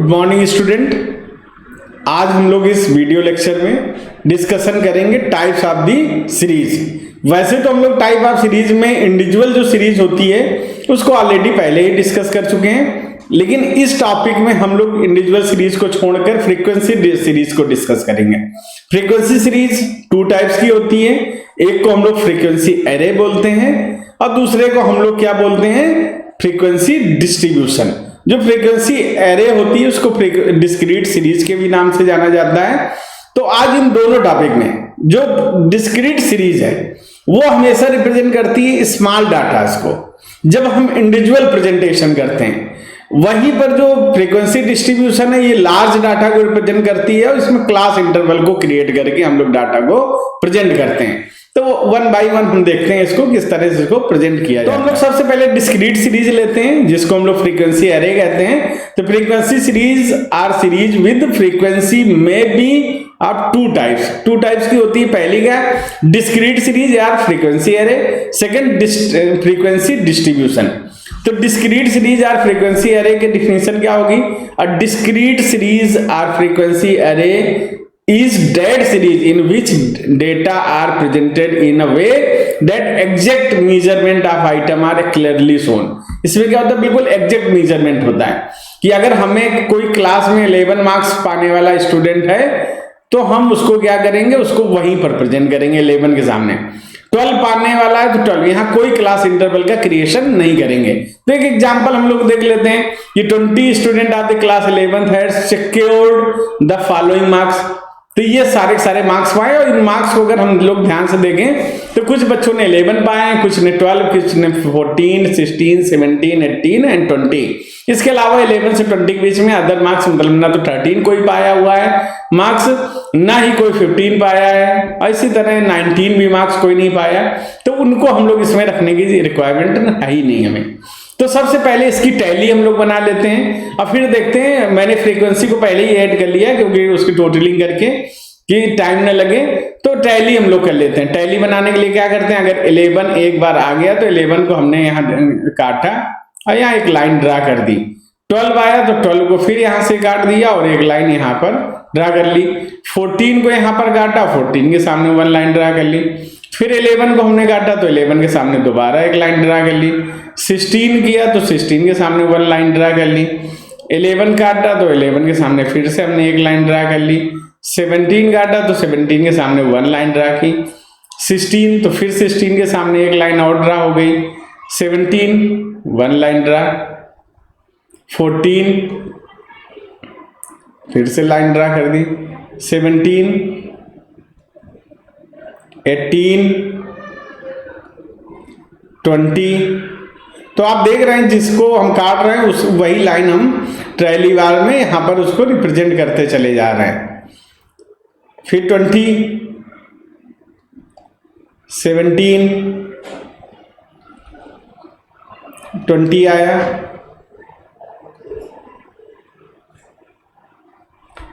Good morning student. आज हम लोग इस वीडियो लेक्चर में डिस्कशन करेंगे टाइप्स ऑफ दी सीरीज। वैसे तो हम लोग टाइप ऑफ सीरीज में इंडिविजुअल जो सीरीज होती है उसको ऑलरेडी पहले ही डिस्कस कर चुके हैं, लेकिन इस टॉपिक में हम लोग इंडिविजुअल सीरीज को छोड़कर फ्रीक्वेंसी सीरीज को डिस्कस करेंगे। फ्रीक्वेंसी सीरीज टू टाइप्स की होती है, एक को हम लोग फ्रीक्वेंसी एरे बोलते हैं और दूसरे को हम लोग क्या बोलते हैं, फ्रीक्वेंसी डिस्ट्रीब्यूशन। जो फ्रीक्वेंसी एरे होती है उसको डिस्क्रीट सीरीज के भी नाम से जाना जाता है। तो आज इन दोनों टॉपिक में जो डिस्क्रीट सीरीज है वो हमेशा रिप्रेजेंट करती है स्मॉल डाटास को, जब हम इंडिविजुअल प्रेजेंटेशन करते हैं। वहीं पर जो फ्रीक्वेंसी डिस्ट्रीब्यूशन है ये लार्ज डाटा को रिप्रेजेंट करती है और इसमें क्लास इंटरवल को क्रिएट करके हम लोग डाटा को प्रेजेंट करते हैं। तो वन बाय वन हम देखते हैं इसको किस तरह से इसको प्रेजेंट किया जाए। तो हम लोग सबसे पहले डिस्क्रीट सीरीज लेते हैं जिसको हम लोग फ्रीक्वेंसी एरे कहते हैं। तो frequency series or series with frequency may be of two types की होती है। पहली क्या, डिस्क्रीट सीरीज या frequency array, second frequency distribution. तो discrete series or frequency array की डिफिनेशन क्या होगी, a discrete series or frequency array is that series in which data are presented in a way that exact measurement of item are clearly shown। इसमें क्या होता है, बिल्कुल exact measurement होता है कि अगर हमें कोई क्लास में 11 मार्क्स पाने वाला स्टूडेंट है तो हम उसको क्या करेंगे, उसको वहीं पर प्रेजेंट करेंगे 11 के सामने। 12 पाने वाला है तो 12, यहाँ कोई क्लास इंटरवल का क्रिएशन नहीं करेंगे। तो एक एग्जांपल हम लोग देख लेते हैं कि 20 student of the class 11th had secured the following marks. तो ये सारे मार्क्स पाए और इन मार्क्स को अगर हम लोग ध्यान से देखें तो कुछ बच्चों ने 11 पाए, कुछ ने 12, कुछ ने 14, 16, 17, 18 एंड 20। इसके अलावा 11 से 20 के बीच में अदर मार्क्स मतलब ना तो 13 कोई पाया हुआ है मार्क्स, ना ही कोई 15 पाया है और इसी तरह 19 भी मार्क्स कोई नहीं पाया। तो उनको हम लोग इसमें रखने की रिक्वायरमेंट है ही नहीं हमें। तो सबसे पहले इसकी टैली हम लोग बना लेते हैं और फिर देखते हैं। मैंने फ्रीक्वेंसी को पहले ही ऐड कर लिया क्योंकि उसकी टोटलिंग करके कि टाइम न लगे। तो टैली हम लोग कर लेते हैं। टैली बनाने के लिए क्या करते हैं, अगर 11 एक बार आ गया तो 11 को हमने यहाँ काटा और यहाँ एक लाइन ड्रा कर दी। 12 आया तो 12 को फिर यहाँ से काट दिया और एक लाइन यहाँ पर ड्रा कर ली। 14 को यहाँ पर काटा, 14 के सामने 1 लाइन ड्रा कर ली। फिर 11 को हमने काटा तो 11 के सामने दोबारा एक लाइन ड्रा कर ली। 16 किया तो 16 के सामने 1 लाइन ड्रा कर ली। 11 काटा तो 11 के सामने फिर से हमने एक लाइन ड्रा कर ली। 17 काटा तो 17 के सामने 1 लाइन ड्रा की। 16 तो फिर 16 के सामने एक लाइन और ड्रा हो गई। 17 1 लाइन ड्रा। 14 फिर से लाइन ड्रा कर दी। 17 18 20। तो आप देख रहे हैं जिसको हम काट रहे हैं उस वही लाइन हम ट्रैली बार में यहां पर उसको रिप्रेजेंट करते चले जा रहे हैं। फिर 20 17 20 आया,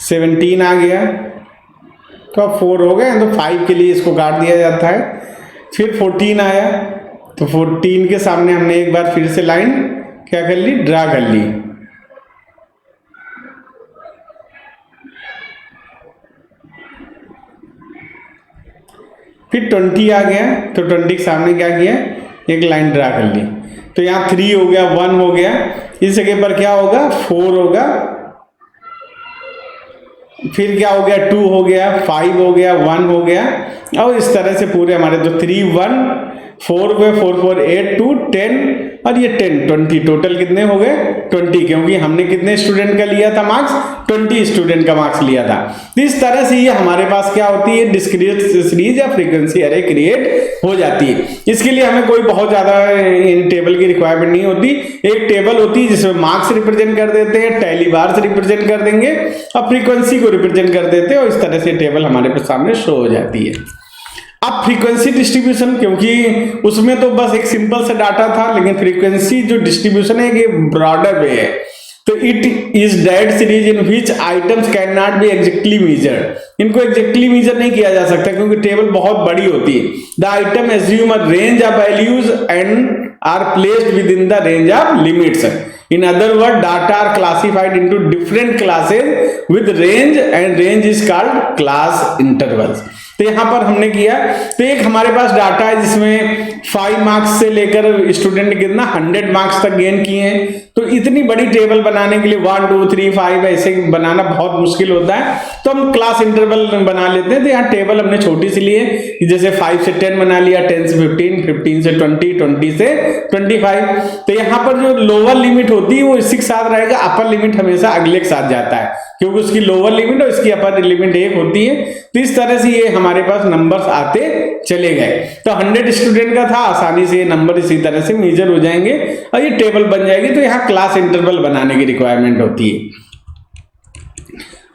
17 आ गया तो अब 4 हो गए तो 5 के लिए इसको काट दिया जाता है। फिर 14 आया तो 14 के सामने हमने एक बार फिर से लाइन क्या कर ली, ड्रा कर ली। फिर 20 आ गया तो 20 के सामने क्या किया, एक लाइन ड्रा कर ली। तो यहाँ 3 हो गया, 1 हो गया, इस जगह पर क्या होगा 4 होगा। फिर क्या हो गया 2 हो गया, 5 हो गया, 1 हो गया और इस तरह से पूरे हमारे तो 3 1 4 हुए, 4 4 8 2 10 और ये 10 20 टोटल कितने हो गए 20, क्योंकि हमने कितने स्टूडेंट का लिया था मार्क्स, 20 स्टूडेंट का मार्क्स लिया था। तो इस तरह से ये हमारे पास क्या होती है, डिस्क्रीट सीरीज या फ्रीक्वेंसी एरे क्रिएट हो जाती है। इसके लिए हमें कोई बहुत ज्यादा इन टेबल की रिक्वायरमेंट नहीं होती। एक टेबल होती है जिसमें मार्क्स रिप्रेजेंट कर देते हैं, टैली बार्स रिप्रेजेंट कर देंगे और फ्रीक्वेंसी को रिप्रेजेंट कर देते हैं और इस तरह से टेबल हमारे सामने शो हो जाती है। अब फ्रीक्वेंसी डिस्ट्रीब्यूशन, क्योंकि उसमें तो बस एक सिंपल सा डाटा था, लेकिन फ्रीक्वेंसी जो डिस्ट्रीब्यूशन है ये ब्रॉडर वे है। तो it is that series in which items can not be exactly measured. इनको एग्जैक्टली मेजर नहीं किया जा सकता क्योंकि टेबल बहुत बड़ी होती है। The item assume a range of values and are placed within the range of limits. In other word data are classified into different classes with range and range is called class intervals. तो यहां पर हमने किया, तो एक हमारे पास data है जिसमें 5 मार्क्स से लेकर स्टूडेंट ने कितना 100 मार्क्स तक गेन किए हैं। तो इतनी बड़ी टेबल बनाने के लिए 1 2 3 5 ऐसे बनाना बहुत मुश्किल होता है, तो हम क्लास इंटरवल बना लेते हैं। तो यहाँ टेबल हमने छोटी सी ली है, जैसे 5 से 10 बना लिया, 10 से 15, 15 से 20, 20 से 25। तो यहाँ पर जो लोअर लिमिट होती है वो इसी के साथ रहेगा, अपर लिमिट हमेशा अगले के साथ जाता है, क्योंकि उसकी लोअर लिमिट और इसकी अपर लिमिट एक होती है। तो इस तरह से ये हमारे पास नंबर्स आते चले गए। तो 100 स्टूडेंट का था, आसानी से ये नंबर इसी तरह से मेजर हो जाएंगे और ये टेबल बन जाएगी। तो यहाँ क्लास इंटरवल बनाने की रिक्वायरमेंट होती है।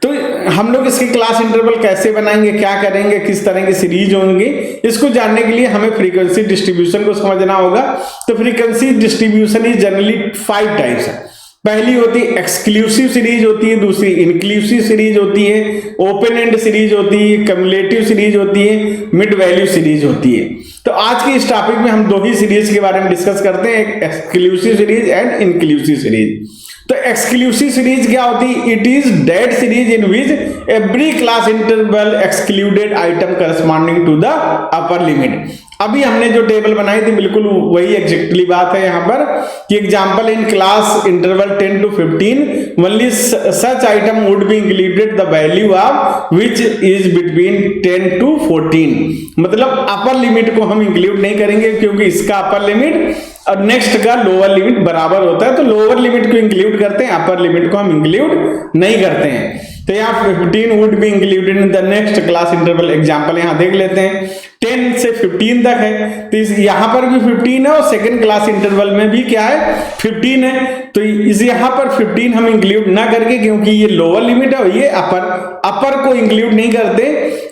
तो हम लोग इसकी क्लास इंटरवल कैसे बनाएंगे, क्या करेंगे, किस तरह की सीरीज होंगी, इसको जानने के लिए हमें फ्रीक्वेंसी डिस्ट्रीब्यूशन को समझना होगा। तो frequency distribution is generally 5 types है। पहली होती है एक्सक्लूसिव सीरीज होती है, दूसरी इंक्लूसिव सीरीज होती है, ओपन एंड सीरीज होती है, कम्युलेटिव सीरीज होती है, मिड वैल्यू सीरीज होती है। तो आज के इस टॉपिक में हम 2 ही सीरीज के बारे में डिस्कस करते हैं, एक exclusive series and inclusive series. तो एक्सक्लूसिव सीरीज क्या होती है? It is that series in which every class interval excluded item corresponding to the upper limit. अभी हमने जो टेबल बनाई थी बिल्कुल वही एग्जैक्टली बात है यहाँ पर कि example in class interval 10 to 15 only such item would be included the value of which is between 10 to 14। मतलब अपर लिमिट को हम इंक्लूड नहीं करेंगे, क्योंकि इसका अपर लिमिट और नेक्स्ट का लोअर लिमिट बराबर होता है। तो लोअर लिमिट को इंक्लूड करते हैं, अपर लिमिट को हम इंक्लूड नहीं करते हैं। तो यहाँ 15 would be included in the next class interval. Example यहाँ देख लेते हैं, 10 से 15 तक है, तो यहाँ पर भी 15 है और सेकंड क्लास इंटरवल में भी क्या है 15 है। तो इस यहाँ पर 15 हम इंक्लूड ना करके, क्योंकि ये लोअर लिमिट है और ये अपर को इंक्लूड नहीं करते,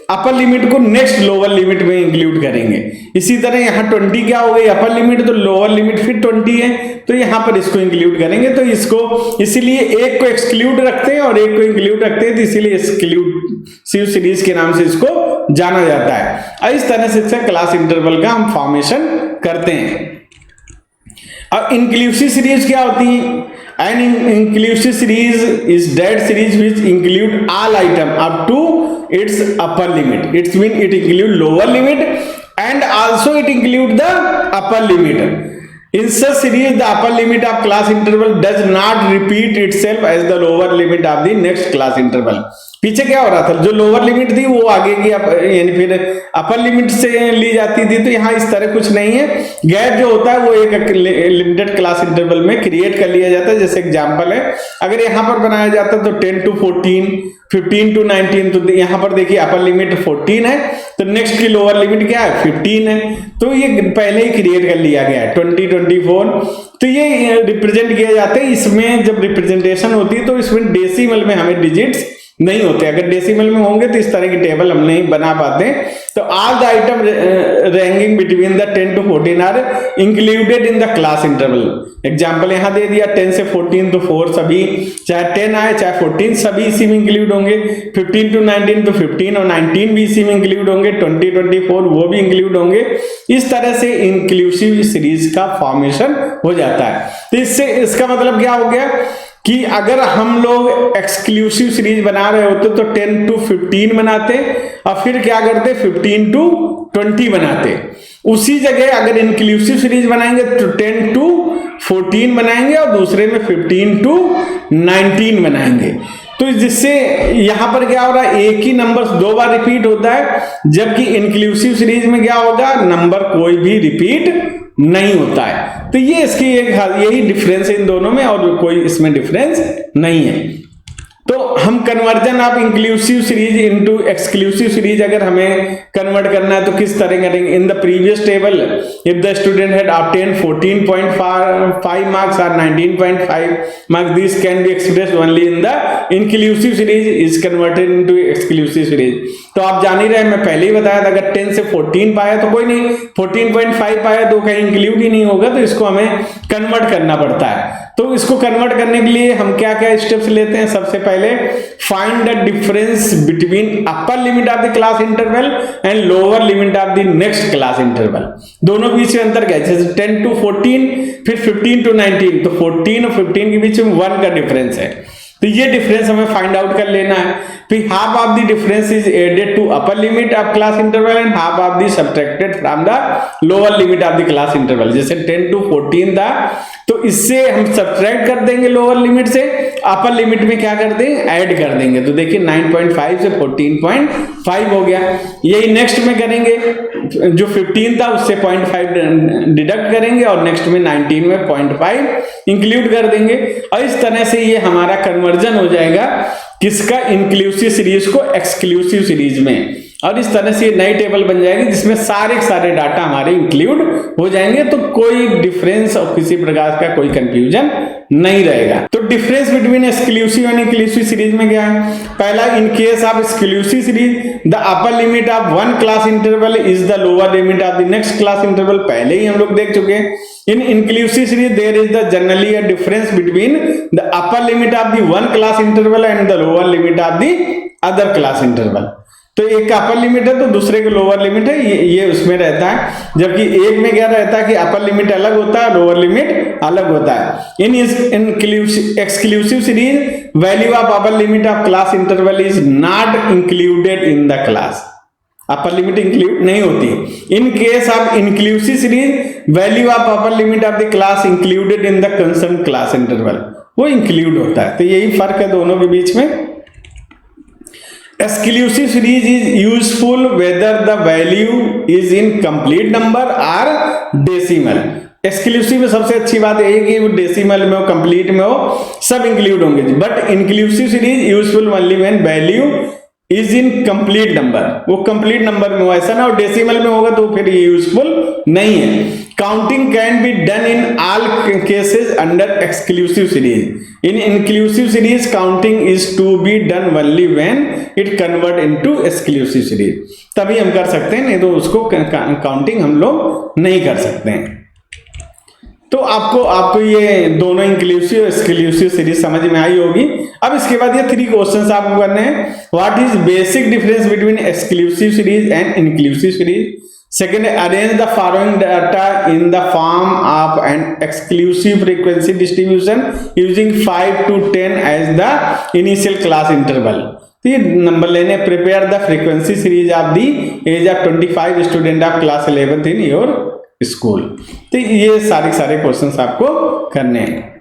अपर लिमिट को नेक्स्ट लोअर लिमिट में इंक्लूड करेंगे। इसी तरह यहाँ 20 क्या हो गई अपर लिमिट, तो लोअर लिमिट फिर 20 है, तो यहाँ पर इसको इंक्लूड करेंगे। तो इसको इसीलिए एक को एक्सक्लूड रखते हैं और एक को इंक्लूड रखते हैं, तो इसीलिए एक्सक्लूसिव सीरीज के नाम से इसको जाना जाता है। इस तरह से क्लास इंटरवल का हम फॉर्मेशन करते हैं। अब इंक्लूसिव सीरीज क्या होती है? An inclusive series is that series which include all item up to its upper limit. It means it include lower limit and also it include the upper limit. In such series, the upper limit of class interval does not repeat itself as the lower limit of the next class interval. पीछे क्या हो रहा था, जो lower limit थी वो आगे की यानी फिर अपर लिमिट से ली जाती थी। तो यहाँ इस तरह कुछ नहीं है, गैप जो होता है वो एक लिमिटेड क्लास इंटरवल में क्रिएट कर लिया जाता है। जैसे एग्जांपल है, अगर यहाँ पर बनाया जाता तो 10 to 14, 15 to 19, तो यहाँ पर देखिए अपर लिमिट 14 है, तो नेक्स्ट की लोअर लिमिट क्या है 15 है। तो ये पहले ही क्रिएट कर लिया गया है 20, 24। तो ये रिप्रेजेंट किया जाता है। इसमें जब रिप्रेजेंटेशन होती है तो इसमें डेसिमल में हमें डिजिट्स नहीं होते, अगर डेसिमल में होंगे तो इस तरह की टेबल हम नहीं बना पाते। तो all the item ranking between the 10 to 14 are included in the class interval. Example यहाँ दे दिया 10 से 14 तो 4 सभी, चाहे 10 आए चाहे 14 सभी इसी में इंक्लूड होंगे। 15 to 19 तो 15 और 19 भी इसी में इंक्लूड होंगे। 20, 24 वो भी इंक्लूड होंगे। इस तरह से इंक्लूसिव सीरीज का फॉर्मेशन हो जाता है। तो इससे इसका मतलब क्या हो गया कि अगर हम लोग एक्सक्लूसिव सीरीज बना रहे होते तो 10 to 15 बनाते और फिर क्या करते 15 to 20 बनाते। उसी जगह अगर इंक्लूसिव सीरीज बनाएंगे तो 10 to 14 बनाएंगे और दूसरे में 15 to 19 बनाएंगे। तो जिससे यहां पर क्या हो रहा है, एक ही नंबर 2 बार रिपीट होता है, जबकि इंक्लूसिव सीरीज में क्या होगा, नंबर कोई भी रिपीट नहीं होता है। तो ये इसकी यही डिफरेंस है इन दोनों में, और कोई इसमें डिफरेंस नहीं है। तो हम conversion of inclusive series into exclusive series अगर हमें कन्वर्ट करना है तो किस तरह करेंगे? In the previous table if the student had obtain 14.5 marks और 19.5 marks, this can be expressed only in the inclusive series is converted into exclusive series. तो आप जान ही रहे, मैं पहले ही बताया था, अगर 10 से 14 पाया तो कोई नहीं, 14.5 पाया तो कहीं इंक्लूड ही नहीं होगा, तो इसको हमें कन्वर्ट करना पड़ता है। तो इसको कन्वर्ट करने के लिए हम क्या क्या स्टेप्स लेते हैं? सबसे पहले find the difference between upper limit of the class interval and lower limit of the next class interval. दोनों के बीच में अंतर क्या है? जैसे 10 to 14, फिर 15 to 19, तो 14 और 15 के बीच में 1 का डिफरेंस है, तो ये डिफरेंस हमें फाइंड आउट कर लेना है। फिर half of the difference is added to upper limit of class interval and half of the subtracted from the lower limit of the class interval. जैसे 10 to 14 था, तो इससे हम सब्ट्रैक्ट कर देंगे लोअर लिमिट से, अपर लिमिट में क्या कर देंगे? ऐड कर देंगे। तो देखिए 9.5 से 14.5 हो गया। यही नेक्स्ट में करेंगे, जो 15 था उससे 0.5 डिडक्ट करेंगे और नेक्स्ट में 19 में 0.5 इंक्लूड कर देंगे। और इस तरह से ये हमारा कन्वर्जन हो जाएगा किसका? इंक्लूसिव सीरीज को एक्सक्लूसिव सीरीज में। और इस तरह से ये नई टेबल बन जाएगी जिसमें सारे डाटा हमारे इंक्लूड हो जाएंगे, तो कोई डिफरेंस और किसी प्रकार का कोई कंफ्यूजन नहीं रहेगा। तो difference between exclusive and inclusive series में क्या है? पहला, in case of exclusive series the upper limit of one class interval is the lower limit of the next class interval. पहले ही हम लोग देख चुके हैं। In inclusive series there is the generally a difference between the upper limit of the one class interval and the lower limit of the other class interval. तो एक का अपर लिमिट है तो दूसरे का लोअर लिमिट है, ये उसमें रहता है। जबकि एक में क्या रहता है कि अपर लिमिट अलग होता है, लोअर लिमिट अलग होता है। In exclusive series value of upper limit of class interval is not included in the class. Upper limit include नहीं होती। In case of inclusive series value of upper limit of the class included in the concern class interval, वो include होता है। तो यही फर्क है दोनों के बीच में। Exclusive series is useful whether the value is in complete number or decimal। Exclusive में सबसे अच्छी बात यही कि वो डेसिमल में हो, कंप्लीट में हो, सब इंक्लूड होंगे। But inclusive series useful only when value is in complete number, वो कंप्लीट नंबर में हो। ऐसा ना हो डेसिमल में होगा तो फिर ये यूजफुल नहीं है। Counting can be done in all cases under exclusive series. In inclusive series counting is to be done only when it convert into exclusive series, तभी हम कर सकते हैं, नहीं तो उसको काउंटिंग हम लोग नहीं कर सकते हैं। तो आपको ये दोनों इंक्लूसिव एक्सक्लूसिव सीरीज समझ में आई होगी। अब इसके बाद ये 3 क्वेश्चंस आपको करने हैं। What is basic difference between exclusive series and inclusive series? Second, arrange the following data in the form of an exclusive frequency distribution using 5 to 10 as the initial class interval. तो ये number लेने, prepare the frequency series of the age of 25 student of class 11th in your school. तो ये सारे questions आपको करने हैं।